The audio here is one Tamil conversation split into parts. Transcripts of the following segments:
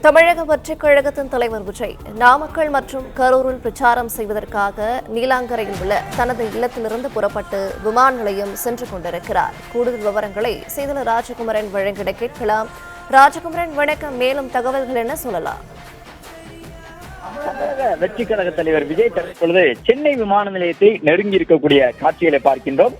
தமிழக வெற்றிக் கழகத்தின் தலைவர் விஜய் நாமக்கல் மற்றும் கரூரில் பிரச்சாரம் செய்வதற்காக நீலாங்கரையில் உள்ள தனது இல்லத்திலிருந்து புறப்பட்டு விமான நிலையம் சென்று கொண்டிருக்கிறார். கூடுதல் விவரங்களை செய்தியாளர் ராஜகுமரன் வழங்கிட கேட்கலாம். ராஜகுமரன், வணக்கம். மேலும் தகவல்கள் என்ன சொல்லலாம்? தமிழக வெற்றி கழக தலைவர் விஜய் தற்பொழுது சென்னை விமான நிலையத்தை நெருங்கி இருக்கக்கூடிய காட்சிகளை பார்க்கின்றோம்.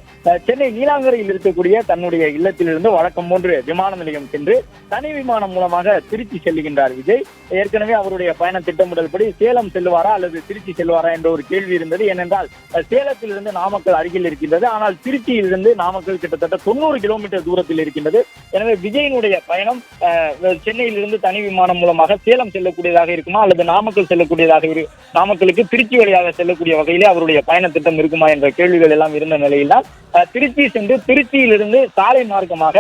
சென்னை நீலாங்கரையில் இருக்கக்கூடிய தன்னுடைய இல்லத்திலிருந்து வழக்கம் போன்று விமான நிலையம் சென்று தனி விமானம் மூலமாக திருச்சி செல்லுகின்றார் விஜய். ஏற்கனவே அவருடைய பயண திட்டமிடல் படி சேலம் செல்லுவாரா அல்லது திருச்சி செல்வாரா என்ற ஒரு கேள்வி இருந்தது. ஏனென்றால் சேலத்திலிருந்து நாமக்கல் அருகில் இருக்கின்றது, ஆனால் திருச்சியிலிருந்து நாமக்கல் கிட்டத்தட்ட 90 கிலோமீட்டர் தூரத்தில் இருக்கின்றது. எனவே விஜயினுடைய பயணம் சென்னையிலிருந்து தனி விமானம் மூலமாக சேலம் செல்லக்கூடியதாக இருக்குமா அல்லது நாமக்கல் செல்லக்கூடியதாக நாமக்கலுக்கு திருச்சி வழியாக செல்லக்கூடிய வகையிலே அவருடைய பயண திட்டம் இருக்குமா என்ற கேள்விகள் எல்லாம் இருந்த நிலையில் தான் திருச்சி சென்று திருச்சியிலிருந்து சாலை மார்க்கமாக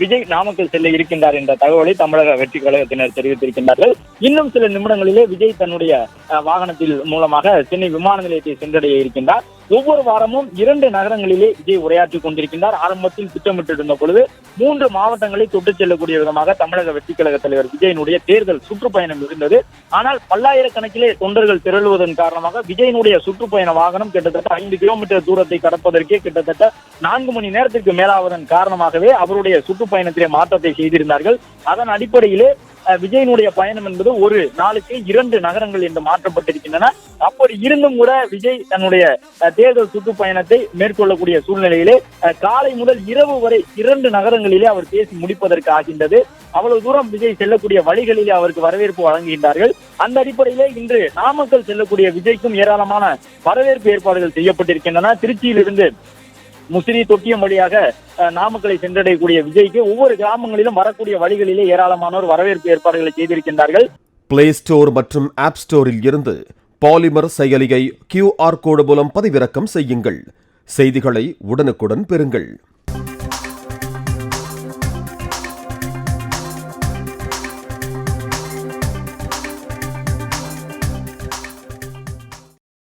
விஜய் நாமக்கல் செல்ல இருக்கின்றார் என்ற தகவலை தமிழக வெற்றி கழகத்தினர் தெரிவித்திருக்கின்றார்கள். இன்னும் சில நிமிடங்களிலே விஜய் தன்னுடைய வாகனத்தில் மூலமாக சென்னை விமான நிலையத்தை சென்றடைய இருக்கின்றார். ஒவ்வொரு வாரமும் 2 நகரங்களிலே விஜய் உரையாற்றிக் கொண்டிருக்கின்றார். ஆரம்பத்தில் திட்டமிட்டிருந்த பொழுது 3 மாவட்டங்களை தொட்டு செல்லக்கூடிய விதமாக தமிழக வெற்றி கழக தலைவர் விஜயனுடைய தேர்தல் சுற்றுப்பயணம் இருந்தது. ஆனால் பல்லாயிரக்கணக்கிலே தொண்டர்கள் திரளுவதன் காரணமாக விஜயனுடைய சுற்றுப்பயண வாகனம் கிட்டத்தட்ட 5 கிலோமீட்டர் தூரத்தை கடப்பதற்கே கிட்டத்தட்ட 4 மணி நேரத்திற்கு மேலாவதன் காரணமாகவே அவருடைய சுற்றுப்பயணத்திலே மாற்றத்தை செய்திருந்தார்கள். அதன் அடிப்படையிலே விஜயனுடைய பயணம் என்பது ஒரு நாளுக்கு 2 நகரங்கள் என்று மாற்றப்பட்டிருக்கின்றன. அப்படி இருந்தும் கூட விஜய் தன்னுடைய தேர்தல் சுற்றுப்பயணத்தை மேற்கொள்ளக்கூடிய சூழ்நிலையிலே காலை முதல் இரவு வரை 2 நகரங்களிலே அவர் பேசி முடிப்பதற்கு ஆகின்றது. அவ்வளவு தூரம் விஜய் செல்லக்கூடிய வழிகளிலே அவருக்கு வரவேற்பு வழங்குகின்றார்கள். அந்த அடிப்படையிலே இன்று நாமக்கல் செல்லக்கூடிய விஜய்க்கும் ஏராளமான வரவேற்பு ஏற்பாடுகள் செய்யப்பட்டிருக்கின்றன. திருச்சியிலிருந்து முசிறி தொட்டியம் வழியாக நாமக்கலை சென்றடையக்கூடிய விஜய்க்கு ஒவ்வொரு கிராமங்களிலும் வரக்கூடிய வழிகளிலே ஏராளமானோர் வரவேற்பு ஏற்பாடுகளை செய்திருக்கின்றார்கள். பிளே ஸ்டோர் மற்றும் ஆப் ஸ்டோரில் இருந்து பாலிமர் செயலியை QR கோடு மூலம் பதிவிறக்கம் செய்யுங்கள். செய்திகளை உடனுக்குடன் பெறுங்கள்.